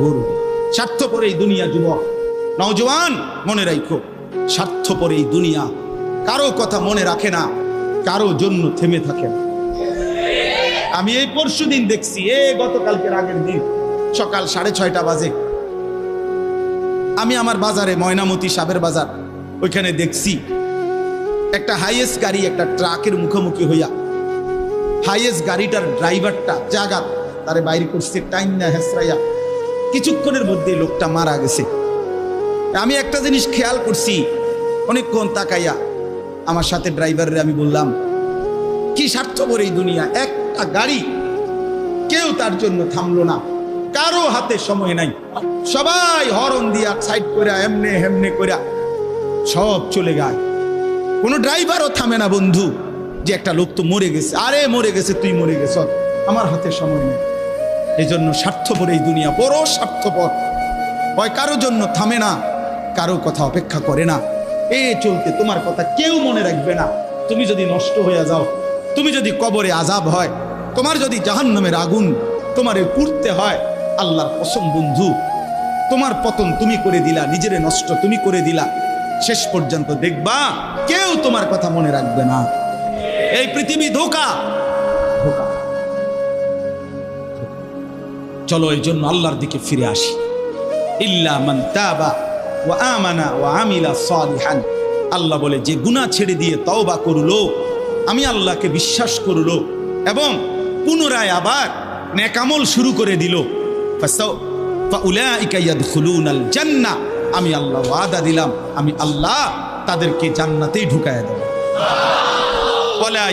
গরু। স্বার্থপর এই দুনিয়া যুবক, নওজওয়ান, মনে রাখো, স্বার্থপর এই দুনিয়া কারো কথা মনে রাখে না, কারো জন্য থেমে থাকে না। আমি এই পরশুদিন দেখছি, গতকালকের আগের দিন সকাল 6:30 বাজে আমি আমার বাজারে, ময়নামতি সাবের বাজার, ওইখানে দেখছি একটা হাইয়েস্ট গাড়ি একটা ট্রাকের মুখোমুখি হইয়া হাইয়েস্ট গাড়িটার ড্রাইভারটা জায়গা তারে বাইরে করছে, টাইম না হেসরাইয়া, কিছুক্ষণের মধ্যে লোকটা মারা গেছে। আমি একটা জিনিস খেয়াল করছি, অনেকক্ষণ তাকাইয়া আমার সাথে ড্রাইভারের আমি বললাম, কি স্বার্থপর এই দুনিয়া, একটা গাড়ি কেউ তার জন্য থামলো না, কারো হাতে সময় নাই, সবাই হরন দিয়া সাইড করে এমনে হেমনে করে সব চলে যায়, কোনো ড্রাইভারও থামে না বন্ধু, যে একটা লোক তো মরে গেছে, আরে মরে গেছে, তুই মরে গেছ, আমার হাতে সময় নেই। এই জন্য স্বার্থপর এই দুনিয়া, বড় স্বার্থপর, হয় কারো জন্য থামে না, কারো কথা অপেক্ষা করে না। চলতে তোমার কথা কেউ মনে রাখবে না। তুমি যদি নষ্ট হয়ে যাও, তুমি যদি কবরে আযাব হয়, তোমার যদি জাহান্নামের আগুন তোমারে পুড়তে হয়, আল্লাহর কসম বন্ধু, তোমার পতন তুমি করে দিলা, নিজেরে নষ্ট তুমি করে দিলা, শেষ পর্যন্ত দেখবা কেউ তোমার কথা মনে রাখবে না। এই পৃথিবী ধোঁকা। চলো এই জন্য আল্লাহর দিকে ফিরে আসি। ইল্লা মান তাবা ওয়া আমানা ওয়া আমিলা সালিহান। আল্লাহ বলে, যে গুনাহ ছেড়ে দিয়ে তওবা করলো, আমি আল্লাহকে বিশ্বাস করলো এবং পুনরায় আবার নেক আমল শুরু করে দিল, ফাউলাইকা ইয়াদখুলুনাল জান্নাহ, আমি আল্লাহ ওয়াদা দিলাম, আমি আল্লাহ তাদেরকে জান্নাতেই ঢুকায়া দেব। ওয়ালা